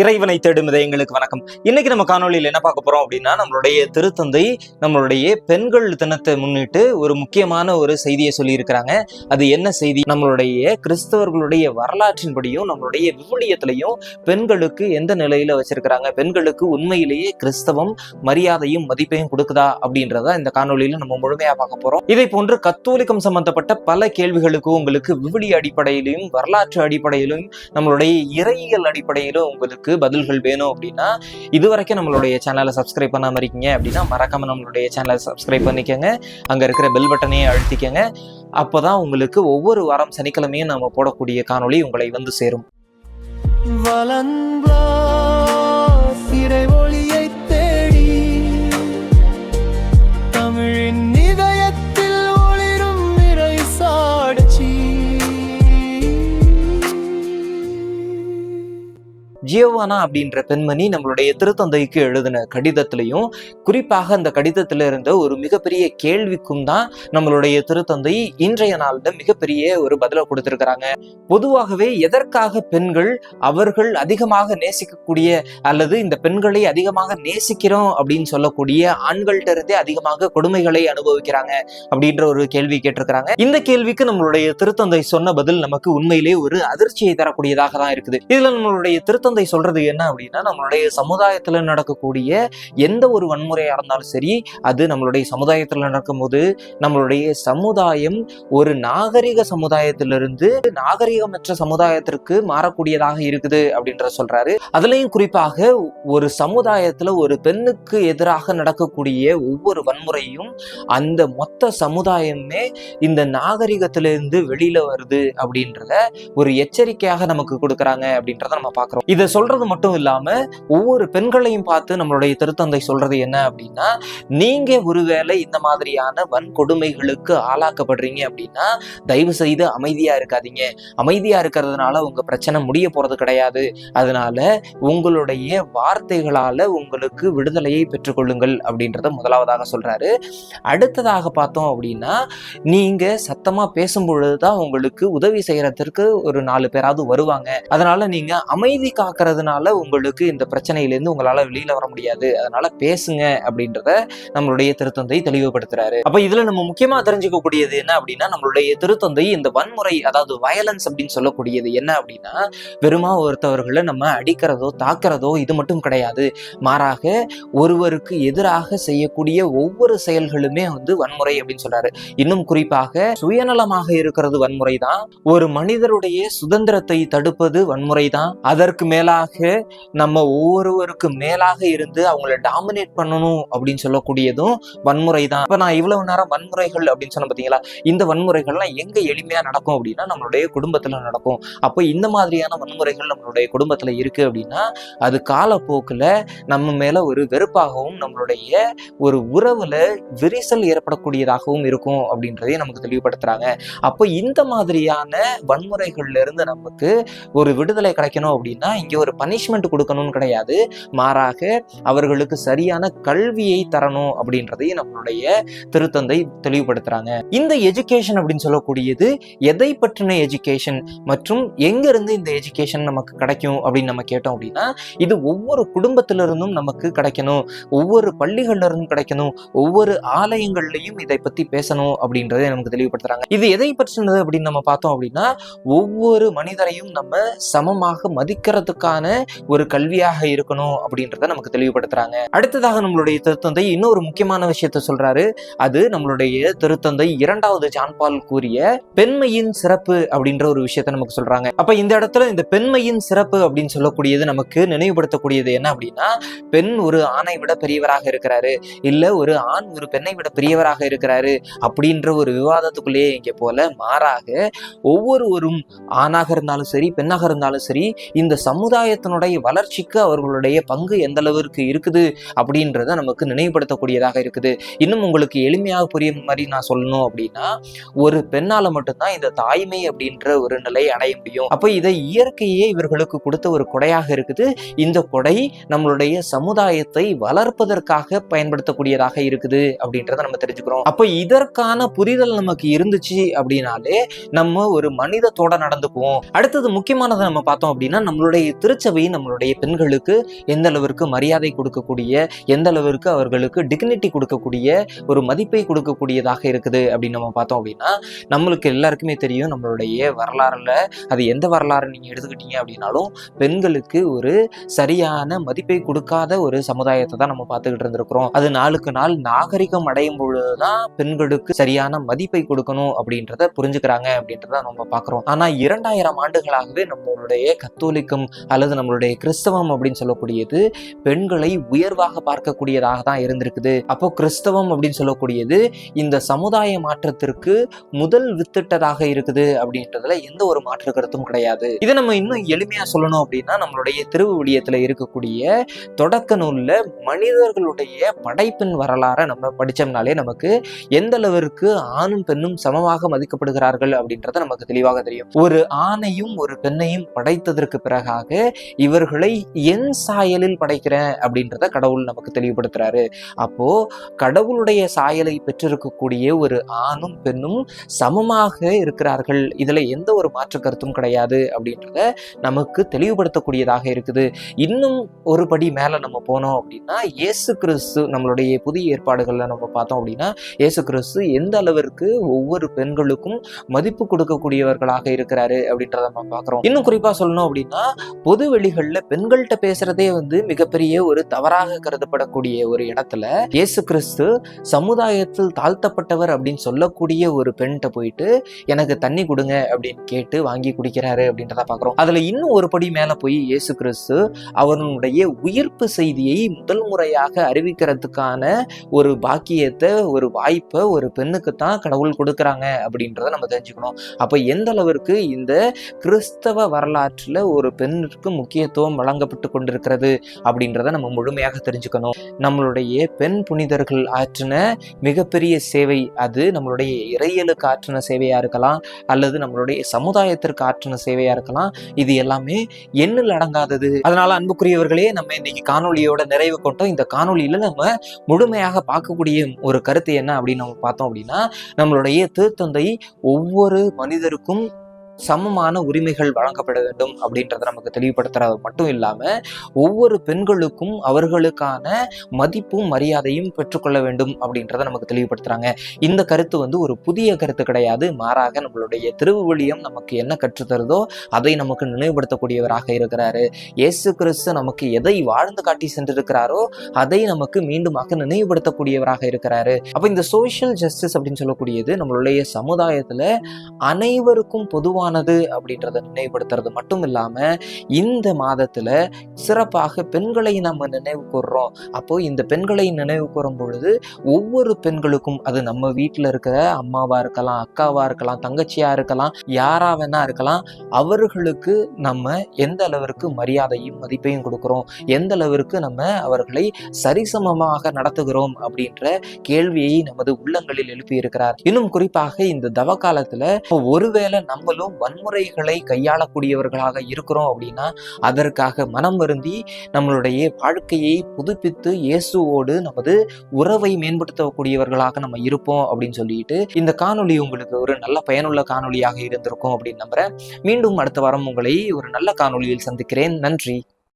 இறைவனை தேடும் இதயங்களுக்கு வணக்கம். இன்னைக்கு நம்ம காணொலியில் என்ன பார்க்க போறோம் அப்படின்னா, நம்மளுடைய திருத்தந்தை நம்மளுடைய பெண்கள் தினத்தை முன்னிட்டு ஒரு முக்கியமான ஒரு செய்தியை சொல்லி இருக்கிறாங்க. அது என்ன செய்தி? நம்மளுடைய கிறிஸ்தவர்களுடைய வரலாற்றின்படியும் நம்மளுடைய விவிலியத்திலையும் பெண்களுக்கு எந்த நிலையில வச்சிருக்கிறாங்க, பெண்களுக்கு உண்மையிலேயே கிறிஸ்தவம் மரியாதையும் மதிப்பையும் கொடுக்குதா அப்படின்றத இந்த காணொலியில நம்ம முழுமையா பார்க்க போறோம். இதை போன்று கத்தோலிக்கம் சம்பந்தப்பட்ட பல கேள்விகளுக்கு உங்களுக்கு விவிலிய அடிப்படையிலும் வரலாற்று அடிப்படையிலும் நம்மளுடைய இறையியல் அடிப்படையிலும் உங்களுக்கு பதில்கள் வேணும் அப்படின்னா, இதுவரைக்கும் நம்மளுடைய சேனலை சப்ஸ்கிரைப் பண்ணாம இருக்கீங்க அப்படின்னா மறக்காம நம்மளுடைய சேனலை சப்ஸ்கிரைப் பண்ணிக்கோங்க. அங்க இருக்கிற பெல் பட்டனையும் அழுத்திக்கங்க. அப்போதான் உங்களுக்கு ஒவ்வொரு வாரம் சனிக்கிழமையும் நம்ம போடக்கூடிய காணொளி உங்களை வந்து சேரும். ஜியோவானா அப்படின்ற பெண்மணி நம்மளுடைய திருத்தந்தைக்கு எழுதின கடிதத்திலையும், குறிப்பாக அந்த கடிதத்துல இருந்த ஒரு மிகப்பெரிய கேள்விக்கும் தான் நம்மளுடைய திருத்தந்தை இன்றைய நாள்ல மிகப்பெரிய ஒரு பதிலை கொடுத்திருக்கிறாங்க. பொதுவாகவே எதற்காக பெண்கள் அவர்கள் அதிகமாக நேசிக்கக்கூடிய அல்லது இந்த பெண்களை அதிகமாக நேசிக்கிறோம் அப்படின்னு சொல்லக்கூடிய ஆண்கள்ட்ட இருந்தே அதிகமாக கொடுமைகளை அனுபவிக்கிறாங்க அப்படின்ற ஒரு கேள்வி கேட்டிருக்கிறாங்க. இந்த கேள்விக்கு நம்மளுடைய திருத்தந்தை சொன்ன பதில் நமக்கு உண்மையிலே ஒரு அதிர்ச்சியை தரக்கூடியதாக தான் இருக்குது. இதுல நம்மளுடைய திருத்தந்தை சொல்றது என்ன அப்படின்னா, நம்மளுடைய சமுதாயத்துல நடக்கக்கூடிய எந்த ஒரு வன்முறையா இருந்தாலும் சரி, அது நம்மளுடைய சமுதாயத்துல நடக்கும்போது நம்மளுடைய சமுதாயம் ஒரு நாகரிக சமுதாயத்திலிருந்து நாகரிகமற்ற சமுதாயத்திற்கு மாறக்கூடியதாக இருக்குது அப்படின்ற சொல்றாரு. அதுலயும் குறிப்பாக ஒரு சமுதாயத்துல ஒரு பெண்ணுக்கு எதிராக நடக்கக்கூடிய ஒவ்வொரு வன்முறையும் அந்த மொத்த சமுதாயமே இந்த நாகரிகத்திலிருந்து வெளியில வருது அப்படின்றத ஒரு எச்சரிக்கையாக நமக்கு கொடுக்கறாங்க அப்படின்றத நம்ம பாக்குறோம். இதை சொல்றது மட்டும் இல்லாம ஒவ்வொரு பெண்களையும் பார்த்து நம்மளுடைய திருத்தந்தை சொல்றது என்ன அப்படின்னா, நீங்க ஒருவேளை இந்த மாதிரியான வன்கொடுமைகளுக்கு ஆளாக்கப்படுறீங்க அப்படின்னா தயவு செய்து அமைதியா இருக்காதீங்க. அமைதியா இருக்கிறதுனால உங்க பிரச்சனை முடிய போறது கிடையாது. அதனால உங்களுடைய வார்த்தைகளால உங்களுக்கு விடுதலையை பெற்றுக்கொள்ளுங்கள் அப்படின்றத முதலாவதாக சொல்றாரு. அடுத்ததாக பார்த்தோம் அப்படின்னா, நீங்க சத்தமா பேசும் பொழுதுதான் உங்களுக்கு உதவி செய்யறதுக்கு ஒரு 4 பேராவது வருவாங்க. அதனால நீங்க அமைதி காக்கிறதுனால உங்களுக்கு இந்த பிரச்சனையிலிருந்து உங்களால வெளியில வர முடியாது. அதனால பேசுங்க அப்படின்றத நம்மளுடைய திருத்தந்தை தெளிவுபடுத்துறாரு. அப்ப இதுல நம்ம முக்கியமா தெரிஞ்சுக்க கூடியது என்ன அப்படின்னா, நம்மளுடைய திருத்தந்தை இந்த வன்முறை, அதாவது வயலன்ஸ் அப்படின்னு சொல்லக்கூடியது என்ன அப்படின்னா, வெறுமா ஒருத்தவர்களை நம்ம அடிக்கிறதோ தாக்குறதோ இது மட்டும் கிடையாது. மாறாக ஒருவருக்கு எதிராக செய்யக்கூடிய ஒவ்வொரு செயல்களுமே வன்முறை அப்படின்னு சொல்றாரு. இன்னும் குறிப்பாக சுயநலமாக இருக்கிறது வன்முறை தான். ஒரு மனிதருடைய சுதந்திரத்தை தடுப்பது வன்முறை தான். அதற்கு மேலாக நம்ம ஒவ்வொருவருக்கு மேலாக இருந்து அவங்களை டாமினேட் பண்ணணும் அப்படின்னு சொல்லக்கூடியதும் வன்முறை தான். இப்ப நான் இவ்வளவு நேரம் வன்முறைகள் அப்படின்னு சொன்ன பாத்தீங்களா, இந்த வன்முறைகள்லாம் எங்க எளிமையா நடக்கும் அப்படின்னா நம்மளுடைய குடும்பத்துல நடக்கும். அப்போ இந்த மாதிரியான வன்முறைகள் நம்மளுடைய குடும்பத்துல இருக்கு அப்படின்னா அது காலப்போக்குல நம்ம மேல ஒரு வெறுப்பாகவும் நம்மளுடைய ஒரு உறவுல விரிசல் ஏற்படக்கூடியதாகவும் இருக்கும் அப்படின்றதையும் நமக்கு தெளிவுபடுத்துறாங்க. அப்போ இந்த மாதிரியான வன்முறைகள்ல இருந்து நமக்கு ஒரு விடுதலை கிடைக்கணும் அப்படின்னா இங்க ஒரு பனிஷ்மெண்ட் கொடுக்கணும்னு கிடையாது. மாறாக அவர்களுக்கு சரியான கல்வியை தரணும் அப்படின்றதையும் நம்மளுடைய திருத்தந்தை தெளிவுபடுத்துறாங்க. இந்த எஜுகேஷன் அப்படின்னு சொல்லக்கூடியது எதை பற்றின எஜுகேஷன் மற்றும் எங்க இருந்து இந்த எஜுகேஷன் நமக்கு கிடைக்கும் அப்படின்னு நம்ம கேட்டோம் அப்படின்னா, இது ஒவ்வொரு குடும்பத்திலிருந்தும் நமக்கு கிடைக்கணும், ஒவ்வொரு பள்ளிகள்ல இருந்தும் கிடைக்கணும், ஒவ்வொரு ஆலயங்கள்லையும் இதை பத்தி பேசணும் அப்படின்றதை நமக்கு தெளிவுபடுத்துறாங்க. இது எதை பற்றினது அப்படின்னு நம்ம பார்த்தோம் அப்படின்னா, ஒவ்வொரு மனிதரையும் நம்ம சமமாக மதிக்கிறதுக்கான ஒரு கல்வியாக இருக்கணும் அப்படின்றத நமக்கு தெளிவுபடுத்துறாங்க. அடுத்ததாக நம்மளுடைய திருத்தந்தை இன்னொரு முக்கியமான விஷயத்த சொல்றாரு. அது நம்மளுடைய திருத்தந்தை 2வது ஜான் பால் கூறிய பெண்மையின் சிறப்பு அப்படின்ற ஒரு விஷயத்த நமக்கு சொல்றாங்க. அப்ப இந்த இடத்துல இந்த பெண்மையின் சிறப்பு அப்படின்னு சொல்லக்கூடியது நமக்கு நினைவுபடுத்தக்கூடியது என்ன அப்படின்னா, பெண் ஒரு ஆணை விட பெரியவராக இருக்கிறாரு, இல்ல ஒரு ஆண் ஒரு பெண்ணை விட பெரியவராக இருக்கிறாரு அப்படின்ற ஒரு விவாதத்துக்குள்ளேயே இங்க போல, மாறாக ஒவ்வொருவரும் ஆணாக இருந்தாலும் சரி பெண்ணாக இருந்தாலும் சரி இந்த சமுதாயத்தினுடைய வளர்ச்சிக்கு அவர்களுடைய பங்கு எந்த அளவிற்கு இருக்குது அப்படின்றத நமக்கு நினைவுபடுத்தக்கூடியதாக இருக்குது. இன்னும் உங்களுக்கு எளிமையாக புரிய மாதிரி நான் சொல்லணும் அப்படின்னா, ஒரு பெண்ணால மட்டும்தான் இந்த தாய்மை அப்படின்ற ஒரு நிலையை அடைய முடியும். அப்போ இதை இயற்கையே இவர்களுக்கு கொடுத்த ஒரு கொடையாக இருக்குது. இந்த கொடை நம்மளுடைய சமுதாயத்தை வளர்ப்பதற்காக பயன்படுத்தக்கூடியதாக இருக்குது அப்படின்றத நம்ம தெரிஞ்சுக்கிறோம். அப்போ இதற்கான புரிதல் நமக்கு இருந்துச்சு அப்படின்னாலே நம்ம ஒரு மனிதத்தோட நடந்துக்குவோம். அடுத்தது முக்கியமானதை நம்ம பார்த்தோம் அப்படின்னா, நம்மளுடைய திருச்சபை நம்மளுடைய பெண்களுக்கு எந்த அளவிற்கு மரியாதை கொடுக்கக்கூடிய, எந்த அளவிற்கு அவர்களுக்கு டிக்னிட்டி கொடுக்கக்கூடிய, ஒரு மதிப்பை கொடுக்கக்கூடியதாக இருக்குது அப்படின்னு நம்ம பார்த்தோம் அப்படின்னா, நம்மளுக்கு எல்லாருக்குமே தெரியும் நம்மளுடைய வரலாறுல அது எந்த வரலாறு நீங்க எடுத்துக்கிட்டீங்க அப்படின்னாலும் பெண்களுக்கு ஒரு சரியான மதிப்பை கொடுக்காத ஒரு சமுதாயத்தை தான் நம்ம பார்த்துக்கிட்டு இருந்திருக்கிறோம். அது நாளுக்கு நாள் நாகரிகம் அடையும் பொழுதுதான் பெண்களுக்கு சரியான மதிப்பை கொடுக்கணும் அப்படின்றத புரிஞ்சுக்கிறாங்க அப்படின்றத நம்ம பார்க்கிறோம். ஆனா 2000 ஆண்டுகளாகவே நம்மளுடைய கத்தோலிக்கம் அல்லது நம்மளுடைய கிறிஸ்தவம் அப்படின்னு சொல்லக்கூடியது பெண்களை உயர்வாக பார்க்கக்கூடியதாக தான் இருந்திருக்குது. அப்போ கிறிஸ்தவம் அப்படின்னு சொல்லக்கூடியது இந்த சமுதாய மாற்றத்திற்கு முதல் வித்திட்டதாக இருக்குது அப்படின்றதுல எந்த ஒரு மாற்று கருத்தும் கிடையாது. இதை நம்ம இன்னும் எளிமையா சொல்லணும் அப்படின்னா நம்மளுடைய திருவிவிலியத்துல இருக்கக்கூடிய தொடக்க நூல்ல மனிதர்களுடைய படைப்பின் வரலாறை நம்ம படிச்சோம்னாலே நமக்கு எந்த அளவிற்கு ஆணும் பெண்ணும் சமமாக மதிக்கப்படுகிறார்கள் அப்படின்றத நமக்கு தெளிவாக தெரியும். ஒரு ஆணையும் ஒரு பெண்ணையும் படைத்ததற்கு பிறகாக இவர்களை என் சாயலில் படைக்கிறேன் அப்படின்றத கடவுள் நமக்கு தெளிவுபடுத்துறாரு. அப்போ கடவுளுடைய சாயலை பெற்றிருக்கக்கூடிய ஒரு ஆணும் பெண்ணும் சமமாக இருக்கிறார்கள், இதுல எந்த ஒரு மாற்று கருத்தும் கிடையாது அப்படின்றத நமக்கு தெளிவுபடுத்தக்கூடியதாக இருக்குது. இன்னும் ஒரு படி மேல நம்ம போனோம் அப்படின்னா இயேசு கிறிஸ்து நம்மளுடைய புதிய ஏற்பாடுகள்ல நம்ம பார்த்தோம் அப்படின்னா இயேசு கிறிஸ்து எந்த அளவிற்கு ஒவ்வொரு பெண்களுக்கும் மதிப்பு கொடுக்கக்கூடியவர்களாக இருக்கிறாரு அப்படின்றத நம்ம பார்க்கிறோம். இன்னும் குறிப்பா சொல்லணும் அப்படின்னா பொது வெளிகள்ல பெண்கள்கிட்ட பேசுறதே மிகப்பெரிய ஒரு தவறாக கருதப்படக்கூடிய ஒரு இடத்துல இயேசு கிறிஸ்து சமுதாயத்தில் தாழ்த்தப்பட்டவர் அப்படின்னு சொல்லக்கூடிய ஒரு பெண்கிட்ட போயிட்டு எனக்கு தண்ணி கொடுங்க அப்படின்னு கேட்டு வாங்கி குடிக்கிறாரு அப்படின்றத பார்க்கிறோம். அதுல இன்னும் ஒரு படி மேல போய் இயேசு கிறிஸ்து அவனுடைய உயிர்ப்பு செய்தியை முதல் முறையாக அறிவிக்கிறதுக்கான ஒரு பாக்கியத்தை, ஒரு வாய்ப்பை ஒரு பெண்ணுக்கு தான் கடவுள் கொடுக்குறாங்க அப்படின்றத நம்ம தெரிஞ்சுக்கணும். அப்ப எந்த அளவிற்கு இந்த கிறிஸ்தவ வரலாற்றுல ஒரு பெண்ணுக்கு முக்கியத்துவம் வழங்கப்பட்டு கொண்டிருக்கிறது அப்படின்றத நம்ம முழுமையாக தெரிஞ்சுக்கணும். நம்மளுடைய பெண் புனிதர்கள் ஆற்றின மிகப்பெரிய சேவை, அது நம்மளுடைய இறையியலுக்கு ஆற்றின சேவையா இருக்கலாம் அல்லது நம்மளுடைய சமுதாயத்திற்கு ஆற்றின சேவையா இருக்கலாம். இது எல்லாமே எண்ணில் அடங்காதது. அதனால அன்புக்குரியவர்களே, நம்ம இன்னைக்கு காணொலியோட நிறைவு கொண்டோம். இந்த காணொலியில நம்ம முழுமையாக பார்க்கக்கூடிய ஒரு கருத்து என்ன அப்படின்னு நம்ம பார்த்தோம் அப்படின்னா நம்மளுடைய திருத்தந்தை ஒவ்வொரு மனிதருக்கும் சமமான உரிமைகள் வழங்கப்பட வேண்டும் அப்படின்றத நமக்கு தெளிவுபடுத்துறது மட்டும் இல்லாம ஒவ்வொரு பெண்களுக்கும் அவர்களுக்கான மதிப்பும் மரியாதையும் பெற்றுக்கொள்ள வேண்டும் அப்படின்றத நமக்கு தெளிவுபடுத்துறாங்க. இந்த கருத்து ஒரு புதிய கருத்து கிடையாது. மாறாக நம்மளுடைய திருவிவிலியம் நமக்கு என்ன கற்றுத்தருதோ அதை நமக்கு நினைவுபடுத்தக்கூடியவராக இருக்கிறாரு. இயேசு கிறிஸ்து நமக்கு எதை வாழ்ந்து காட்டி சென்றிருக்கிறாரோ அதை நமக்கு மீண்டுமாக நினைவுபடுத்தக்கூடியவராக இருக்கிறாரு. அப்ப இந்த சோசியல் ஜஸ்டிஸ் அப்படின்னு சொல்லக்கூடியது நம்மளுடைய சமுதாயத்துல அனைவருக்கும் பொதுவான அப்படின்றத நினைவுபடுத்துறது மட்டும் இல்லாம இந்த மாதத்துல சிறப்பாக பெண்களை நம்ம நினைவு கூறுறோம். அப்போ இந்த பெண்களை நினைவு கூறும் பொழுது ஒவ்வொரு பெண்களுக்கும், அது நம்ம வீட்டுல இருக்கிற அம்மாவா இருக்கலாம், அக்காவா இருக்கலாம், தங்கச்சியா இருக்கலாம், யாரா வேணா இருக்கலாம், அவர்களுக்கு நம்ம எந்த அளவிற்கு மரியாதையும் மதிப்பையும் கொடுக்கிறோம், எந்த அளவிற்கு நம்ம அவர்களை சரிசமமாக நடத்துகிறோம் அப்படின்ற கேள்வியை நமது உள்ளங்களில் எழுப்பி இருக்கிறார். இன்னும் குறிப்பாக இந்த தவ காலத்துல ஒருவேளை நம்மளும் வன்முறைகளை கையாளக்கூடியவர்களாக இருக்கிறோம் அப்படின்னா அதற்காக மனம் வருந்தி நம்மளுடைய வாழ்க்கையை புதுப்பித்து இயேசுவோடு நமது உறவை மேம்படுத்தக்கூடியவர்களாக நம்ம இருப்போம் அப்படின்னு சொல்லிட்டு இந்த காணொலி உங்களுக்கு ஒரு நல்ல பயனுள்ள காணொலியாக இருந்திருக்கும் அப்படின்னு நம்புறேன். மீண்டும் அடுத்த வாரம் உங்களை ஒரு நல்ல காணொலியில் சந்திக்கிறேன். நன்றி.